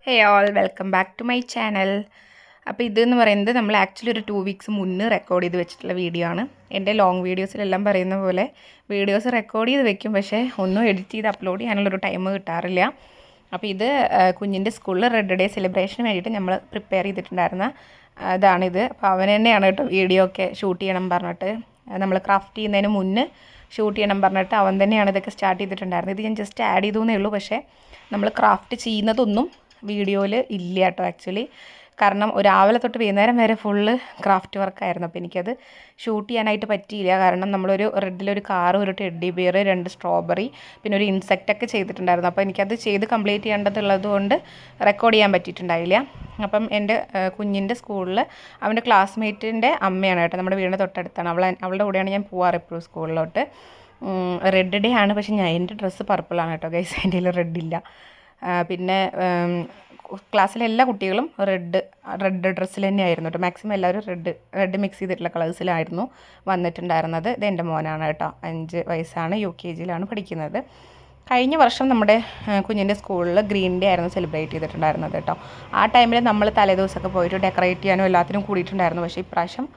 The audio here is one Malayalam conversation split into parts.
Hey all welcome back to my channel. അപ്പോൾ ഇതെന്ന് പറയുന്നത് നമ്മൾ ആക്ച്വലി ഒരു 2 വീക്സ് മുന്നേ റെക്കോർഡ് ചെയ്ത് വെച്ചിട്ടുള്ള വീഡിയോ ആണ്. എൻ്റെ ലോങ് വീഡിയോസിലെല്ലാം പറയുന്ന പോലെ വീഡിയോസ് റെക്കോർഡ് ചെയ്ത് വെക്കും, പക്ഷേ ഒന്നും എഡിറ്റ് ചെയ്ത് അപ്ലോഡ് ചെയ്യാനുള്ളൊരു ടൈം കിട്ടാറില്ല. അപ്പോൾ ഇത് കുഞ്ഞിൻ്റെ സ്കൂളിൽ റെഡ് ഡേ സെലിബ്രേഷന് വേണ്ടിയിട്ട് നമ്മൾ പ്രിപ്പയർ ചെയ്തിട്ടുണ്ടായിരുന്ന ഇതാണിത്. അപ്പോൾ അവൻ തന്നെയാണ് കേട്ടോ വീഡിയോ ഒക്കെ ഷൂട്ട് ചെയ്യണം പറഞ്ഞിട്ട്, നമ്മൾ ക്രാഫ്റ്റ് ചെയ്യുന്നതിന് മുന്നേ ഷൂട്ട് ചെയ്യണം പറഞ്ഞിട്ട് അവൻ തന്നെയാണ് ഇതൊക്കെ സ്റ്റാർട്ട് ചെയ്തിട്ടുണ്ടായിരുന്നത്. ഇത് ഞാൻ ജസ്റ്റ് ആഡ് ചെയ്തു എന്നേ ഉള്ളൂ, പക്ഷേ നമ്മൾ ക്രാഫ്റ്റ് ചെയ്യുന്നതൊന്നും വീഡിയോയിൽ ഇല്ല കേട്ടോ ആക്ച്വലി. കാരണം രാവിലെ തൊട്ട് വൈകുന്നേരം വരെ ഫുള്ള് ക്രാഫ്റ്റ് വർക്കായിരുന്നു. അപ്പോൾ എനിക്കത് ഷൂട്ട് ചെയ്യാനായിട്ട് പറ്റിയില്ല. കാരണം നമ്മളൊരു റെഡിലൊരു കാറ്, ഒരു ടെഡ്ഡി ബിയർ, 2 സ്ട്രോബെറി, പിന്നെ ഒരു ഇൻസെക്റ്റൊക്കെ ചെയ്തിട്ടുണ്ടായിരുന്നു. അപ്പോൾ എനിക്കത് ചെയ്ത് കംപ്ലീറ്റ് ചെയ്യേണ്ടതുള്ളത് കൊണ്ട് റെക്കോർഡ് ചെയ്യാൻ പറ്റിയിട്ടുണ്ടായില്ല. അപ്പം എൻ്റെ കുഞ്ഞിൻ്റെ സ്കൂളിൽ അവൻ്റെ ക്ലാസ്മേറ്റിൻ്റെ അമ്മയാണ് കേട്ടോ, നമ്മുടെ വീടിൻ്റെ തൊട്ടടുത്താണ്. അവളുടെ കൂടെയാണ് ഞാൻ പോവാറ് എപ്പോഴും സ്കൂളിലോട്ട്. റെഡ് ഡേ ആണ്, പക്ഷേ എൻ്റെ ഡ്രസ്സ് പർപ്പിളാണ് കേട്ടോ ഗൈസ്, എൻ്റെ കയ്യിൽ റെഡില്ല. പിന്നെ ക്ലാസ്സിലെ എല്ലാ കുട്ടികളും റെഡ് ഡ്രസ്സിൽ തന്നെയായിരുന്നു കേട്ടോ. മാക്സിമം എല്ലാവരും റെഡ് മിക്സ് ചെയ്തിട്ടുള്ള കളേഴ്സിലായിരുന്നു വന്നിട്ടുണ്ടായിരുന്നത്. ഇത് എൻ്റെ മോനാണ് കേട്ടോ, 5 വയസ്സാണ്, UKGയിലാണ് പഠിക്കുന്നത്. കഴിഞ്ഞ വർഷം നമ്മുടെ കുഞ്ഞിൻ്റെ സ്കൂളിൽ ഗ്രീൻ ഡേ ആയിരുന്നു സെലിബ്രേറ്റ് ചെയ്തിട്ടുണ്ടായിരുന്നത് കേട്ടോ. ആ ടൈമിൽ നമ്മൾ തലേദിവസമൊക്കെ പോയിട്ട് ഡെക്കറേറ്റ് ചെയ്യാനും എല്ലാത്തിനും കൂടിയിട്ടുണ്ടായിരുന്നു. പക്ഷേ ഇപ്രാവശ്യം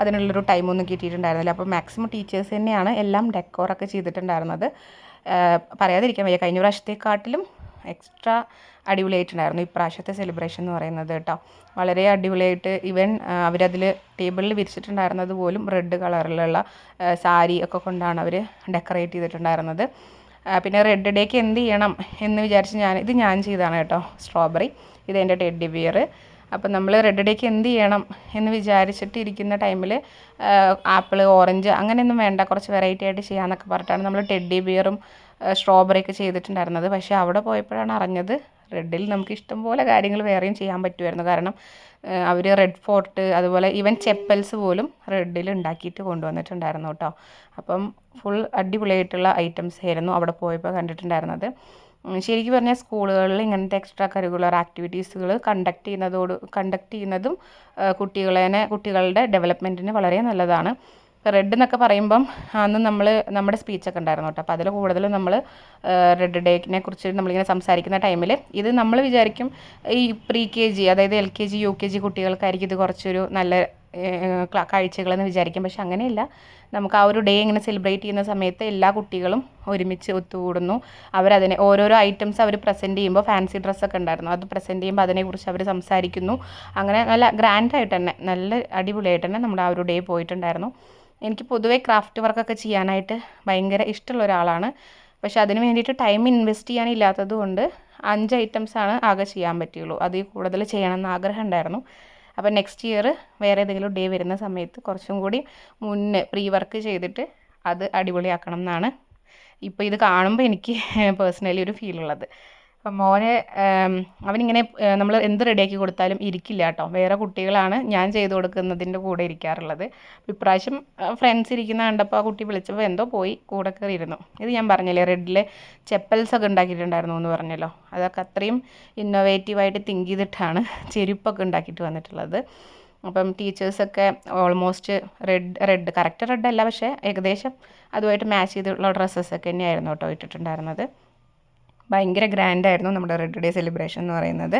അതിനുള്ളൊരു ടൈമൊന്നും കിട്ടിയിട്ടുണ്ടായിരുന്നില്ല. അപ്പോൾ മാക്സിമം ടീച്ചേഴ്സ് തന്നെയാണ് എല്ലാം ഡെക്കോറൊക്കെ ചെയ്തിട്ടുണ്ടായിരുന്നത്. പറയാതിരിക്കാൻ വയ്യ, കഴിഞ്ഞ പ്രാവശ്യത്തെക്കാട്ടിലും എക്സ്ട്രാ അടിപൊളിയായിട്ടുണ്ടായിരുന്നു ഇപ്രാവശ്യത്തെ സെലിബ്രേഷൻ എന്ന് പറയുന്നത് കേട്ടോ. വളരെ അടിപൊളിയായിട്ട് ഈവൻ അവരതിൽ ടേബിളിൽ വിരിച്ചിട്ടുണ്ടായിരുന്നത് പോലും റെഡ് കളറിലുള്ള സാരി ഒക്കെ കൊണ്ടാണ് അവർ ഡെക്കറേറ്റ് ചെയ്തിട്ടുണ്ടായിരുന്നത്. പിന്നെ റെഡ് ഡേക്ക് എന്ത് ചെയ്യണം എന്ന് വിചാരിച്ച് ഇത് ഞാൻ ചെയ്തതാണ് കേട്ടോ. സ്ട്രോബെറി, ഇതെൻ്റെ ടെഡ്ഡി ബിയർ. അപ്പം നമ്മൾ റെഡ് ഡേക്ക് എന്ത് ചെയ്യണം എന്ന് വിചാരിച്ചിട്ട് ഇരിക്കുന്ന ടൈമിൽ ആപ്പിൾ, ഓറഞ്ച് അങ്ങനെയൊന്നും വേണ്ട, കുറച്ച് വെറൈറ്റി ആയിട്ട് ചെയ്യാമെന്നൊക്കെ പറഞ്ഞിട്ടാണ് നമ്മൾ ടെഡ്ഡി ബിയറും സ്ട്രോബെറിയൊക്കെ ചെയ്തിട്ടുണ്ടായിരുന്നത്. പക്ഷേ അവിടെ പോയപ്പോഴാണ് അറിഞ്ഞത് റെഡിൽ നമുക്ക് ഇഷ്ടംപോലെ കാര്യങ്ങൾ വേറെയും ചെയ്യാൻ പറ്റുമായിരുന്നു. കാരണം അവർ റെഡ് ഫോർട്ട്, അതുപോലെ ഈവൻ ചെപ്പൽസ് പോലും റെഡിൽ ഉണ്ടാക്കിയിട്ട് കൊണ്ടുവന്നിട്ടുണ്ടായിരുന്നു കേട്ടോ. അപ്പം ഫുൾ അടിപൊളിയായിട്ടുള്ള ഐറ്റംസ് ആയിരുന്നു അവിടെ പോയപ്പോൾ കണ്ടിട്ടുണ്ടായിരുന്നത്. ശരിക്കും പറഞ്ഞാൽ സ്കൂളുകളിൽ ഇങ്ങനത്തെ എക്സ്ട്രാ കരിക്കുലർ ആക്ടിവിറ്റീസുകൾ കണ്ടക്ട് ചെയ്യുന്നതും കുട്ടികളുടെ ഡെവലപ്മെൻറ്റിന് വളരെ നല്ലതാണ്. റെഡ് എന്നൊക്കെ പറയുമ്പം അന്ന് നമ്മുടെ സ്പീച്ചൊക്കെ ഉണ്ടായിരുന്നു കേട്ടോ. അപ്പോൾ അതിൽ കൂടുതലും നമ്മൾ റെഡ് ഡേക്കിനെ കുറിച്ച് നമ്മളിങ്ങനെ സംസാരിക്കുന്ന ടൈമിൽ ഇത് നമ്മൾ വിചാരിക്കും ഈ KG, അതായത് LKG UKG കുട്ടികൾക്കായിരിക്കും ഇത് കുറച്ചൊരു നല്ല കാഴ്ചകളെന്ന് വിചാരിക്കും. പക്ഷെ അങ്ങനെയല്ല, നമുക്ക് ആ ഒരു ഡേ ഇങ്ങനെ സെലിബ്രേറ്റ് ചെയ്യുന്ന സമയത്ത് എല്ലാ കുട്ടികളും ഒരുമിച്ച് ഒത്തുകൂടുന്നു. അവരതിനെ ഓരോരോ ഐറ്റംസ് അവർ പ്രസൻറ്റ് ചെയ്യുമ്പോൾ, ഫാൻസി ഡ്രസ്സൊക്കെ ഉണ്ടായിരുന്നു, അത് പ്രസൻറ്റ് ചെയ്യുമ്പോൾ അതിനെക്കുറിച്ച് അവർ സംസാരിക്കുന്നു. അങ്ങനെ നല്ല ഗ്രാൻഡായിട്ട് തന്നെ, നല്ല അടിപൊളിയായിട്ട് തന്നെ നമ്മുടെ ആ ഒരു ഡേ പോയിട്ടുണ്ടായിരുന്നു. എനിക്ക് പൊതുവേ ക്രാഫ്റ്റ് വർക്കൊക്കെ ചെയ്യാനായിട്ട് ഭയങ്കര ഇഷ്ടമുള്ള ഒരാളാണ്. പക്ഷെ അതിന് വേണ്ടിയിട്ട് ടൈം ഇൻവെസ്റ്റ് ചെയ്യാനില്ലാത്തത് കൊണ്ട് 5 ഐറ്റംസാണ് ആകെ ചെയ്യാൻ പറ്റുള്ളൂ. അതിൽ കൂടുതൽ ചെയ്യണമെന്ന് ആഗ്രഹം ഉണ്ടായിരുന്നു. അപ്പോൾ നെക്സ്റ്റ് ഇയർ വേറെ ഏതെങ്കിലും ഡേ വരുന്ന സമയത്ത് കുറച്ചും കൂടി മുന്നേ പ്രീ വർക്ക് ചെയ്തിട്ട് അത് അടിപൊളിയാക്കണം എന്നാണ് ഇപ്പോൾ ഇത് കാണുമ്പോൾ എനിക്ക് പേഴ്സണലി ഒരു ഫീലുള്ളത്. അപ്പം മോനെ അവനിങ്ങനെ നമ്മൾ എന്ത് റെഡിയാക്കി കൊടുത്താലും ഇരിക്കില്ല കേട്ടോ. വേറെ കുട്ടികളാണ് ഞാൻ ചെയ്ത് കൊടുക്കുന്നതിൻ്റെ കൂടെ ഇരിക്കാറുള്ളത്. ഇപ്രാവശ്യം ഫ്രണ്ട്സ് ഇരിക്കുന്ന കണ്ടപ്പോൾ ആ കുട്ടി വിളിച്ചപ്പോൾ എന്തോ പോയി കൂടെ കയറി ഇരുന്നു. ഇത് ഞാൻ പറഞ്ഞില്ലേ, റെഡിൽ ചെപ്പൽസൊക്കെ ഉണ്ടാക്കിയിട്ടുണ്ടായിരുന്നു എന്ന് പറഞ്ഞല്ലോ. അതൊക്കെ അത്രയും ഇന്നോവേറ്റീവായിട്ട് തിങ്ക് ചെയ്തിട്ടാണ് ചെരുപ്പൊക്കെ ഉണ്ടാക്കിയിട്ട് വന്നിട്ടുള്ളത്. അപ്പം ടീച്ചേഴ്സൊക്കെ ഓൾമോസ്റ്റ് റെഡ് കറക്റ്റ് റെഡ് അല്ല, പക്ഷേ ഏകദേശം അതുമായിട്ട് മാച്ച് ചെയ്തിട്ടുള്ള ഡ്രസ്സസൊക്കെ തന്നെയായിരുന്നു കേട്ടോ ഇട്ടിട്ടുണ്ടായിരുന്നത്. ഭയങ്കര ഗ്രാൻഡായിരുന്നു നമ്മുടെ റെഡ് ഡേ സെലിബ്രേഷൻ എന്ന് പറയുന്നത്.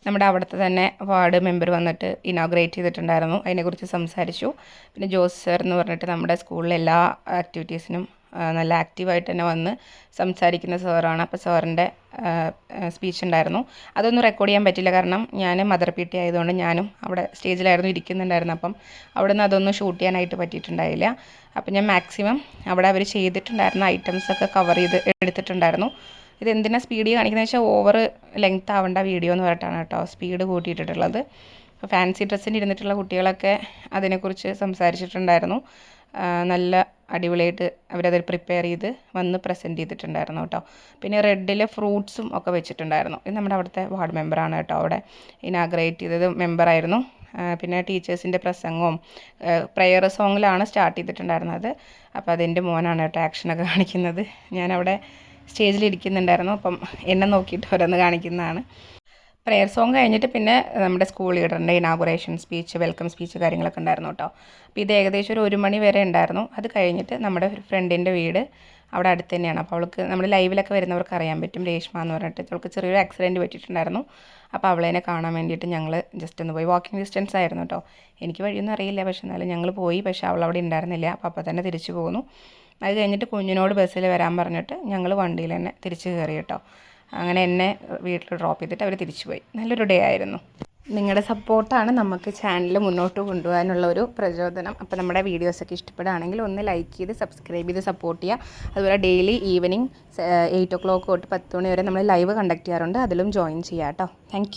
നമ്മുടെ അവിടുത്തെ തന്നെ വാർഡ് മെമ്പർ വന്നിട്ട് ഇനോഗ്രേറ്റ് ചെയ്തിട്ടുണ്ടായിരുന്നു, അതിനെക്കുറിച്ച് സംസാരിച്ചു. പിന്നെ ജോസ് സർ എന്ന് പറഞ്ഞിട്ട് നമ്മുടെ സ്കൂളിലെ എല്ലാ ആക്ടിവിറ്റീസിനും നല്ല ആക്റ്റീവായിട്ട് തന്നെ വന്ന് സംസാരിക്കുന്ന സാറാണ്. അപ്പോൾ സാറിൻ്റെ സ്പീച്ച് ഉണ്ടായിരുന്നു. അതൊന്നും റെക്കോർഡ് ചെയ്യാൻ പറ്റില്ല, കാരണം ഞാൻ മദർ PT ആയതുകൊണ്ട് ഞാനും അവിടെ സ്റ്റേജിലായിരുന്നു ഇരിക്കുന്നുണ്ടായിരുന്നു. അപ്പം അവിടെ നിന്ന് അതൊന്നും ഷൂട്ട് ചെയ്യാനായിട്ട് പറ്റിയിട്ടുണ്ടായില്ല. അപ്പം ഞാൻ മാക്സിമം അവിടെ അവർ ചെയ്തിട്ടുണ്ടായിരുന്ന ഐറ്റംസൊക്കെ കവർ ചെയ്ത് എടുത്തിട്ടുണ്ടായിരുന്നു. ഇതെന്തിനാണ് സ്പീഡ് കാണിക്കുന്നത് വെച്ചാൽ ഓവർ ലെങ്ത് ആവേണ്ട വീഡിയോ എന്ന് പറഞ്ഞിട്ടാണ് കേട്ടോ സ്പീഡ് കൂട്ടിയിട്ടിട്ടുള്ളത്. അപ്പോൾ ഫാൻസി ഡ്രസ്സിന് ഇരുന്നിട്ടുള്ള കുട്ടികളൊക്കെ അതിനെക്കുറിച്ച് സംസാരിച്ചിട്ടുണ്ടായിരുന്നു. നല്ല അടിപൊളിയായിട്ട് അവരത് പ്രിപ്പയർ ചെയ്ത് വന്ന് പ്രസൻറ്റ് ചെയ്തിട്ടുണ്ടായിരുന്നു കേട്ടോ. പിന്നെ റെഡിലെ ഫ്രൂട്ട്സും ഒക്കെ വെച്ചിട്ടുണ്ടായിരുന്നു. ഇത് നമ്മുടെ അവിടുത്തെ വാർഡ് മെമ്പറാണ് കേട്ടോ, അവിടെ ഇനാഗ്രേറ്റ് ചെയ്തത് മെമ്പറായിരുന്നു. പിന്നെ ടീച്ചേഴ്സിൻ്റെ പ്രസംഗവും പ്രെയർ സോങ്ങിലാണ് സ്റ്റാർട്ട് ചെയ്തിട്ടുണ്ടായിരുന്നത്. അപ്പോൾ അതെൻ്റെ മോനാണ് കേട്ടോ ആക്ഷനൊക്കെ കാണിക്കുന്നത്. ഞാനവിടെ സ്റ്റേജിലിരിക്കുന്നുണ്ടായിരുന്നു, അപ്പം എന്നെ നോക്കിയിട്ട് ഓരോന്ന് കാണിക്കുന്നതാണ്. പ്രെയർ സോങ് കഴിഞ്ഞിട്ട് പിന്നെ നമ്മുടെ സ്കൂൾ ലീഡറിൻ്റെ ഇനാഗുറേഷൻ സ്പീച്ച്, വെൽക്കം സ്പീച്ച് കാര്യങ്ങളൊക്കെ ഉണ്ടായിരുന്നു കേട്ടോ. അപ്പോൾ ഇത് ഏകദേശം ഒരു 1 മണി വരെ ഉണ്ടായിരുന്നു. അത് കഴിഞ്ഞിട്ട് നമ്മുടെ ഫ്രണ്ടിൻ്റെ വീട് അവിടെ അടുത്ത് തന്നെയാണ്. അപ്പോൾ അവൾക്ക് നമ്മുടെ ലൈവിലൊക്കെ വരുന്നവർക്ക് അറിയാൻ പറ്റും, രേഷ്മ എന്ന് പറഞ്ഞിട്ട്. അവൾക്ക് ചെറിയൊരു ആക്സിഡൻറ്റ് പറ്റിയിട്ടുണ്ടായിരുന്നു. അപ്പോൾ അവളേനെ കാണാൻ വേണ്ടിയിട്ട് ഞങ്ങൾ ജസ്റ്റ് ഒന്ന് പോയി. വാക്കിംഗ് ഡിസ്റ്റൻസ് ആയിരുന്നു കേട്ടോ. എനിക്ക് വഴിയൊന്നും അറിയില്ല, പക്ഷെ എന്നാലും ഞങ്ങൾ പോയി. പക്ഷേ അവളവിടെ ഉണ്ടായിരുന്നില്ല. അപ്പോൾ തന്നെ തിരിച്ചു പോന്നു. അത് കഴിഞ്ഞിട്ട് കുഞ്ഞിനോട് ബസ്സിൽ വരാൻ പറഞ്ഞിട്ട് ഞങ്ങൾ വണ്ടിയിൽ തന്നെ തിരിച്ച് കയറി കേട്ടോ. അങ്ങനെ എന്നെ വീട്ടിൽ ഡ്രോപ്പ് ചെയ്തിട്ട് അവർ തിരിച്ചു പോയി. നല്ലൊരു ഡേ ആയിരുന്നു. നിങ്ങളുടെ സപ്പോർട്ടാണ് നമുക്ക് ചാനൽ മുന്നോട്ട് കൊണ്ടുപോകാനുള്ള ഒരു പ്രചോദനം. അപ്പോൾ നമ്മുടെ വീഡിയോസൊക്കെ ഇഷ്ടപ്പെടുകയാണെങ്കിൽ ഒന്ന് ലൈക്ക് ചെയ്ത് സബ്സ്ക്രൈബ് ചെയ്ത് സപ്പോർട്ട് ചെയ്യുക. അതുപോലെ ഡെയിലി ഈവനിങ് 8 o'clock തൊട്ട് 10 മണി വരെ നമ്മൾ ലൈവ് കണ്ടക്ട് ചെയ്യാറുണ്ട്. അതിലും ജോയിൻ ചെയ്യാം കേട്ടോ. താങ്ക്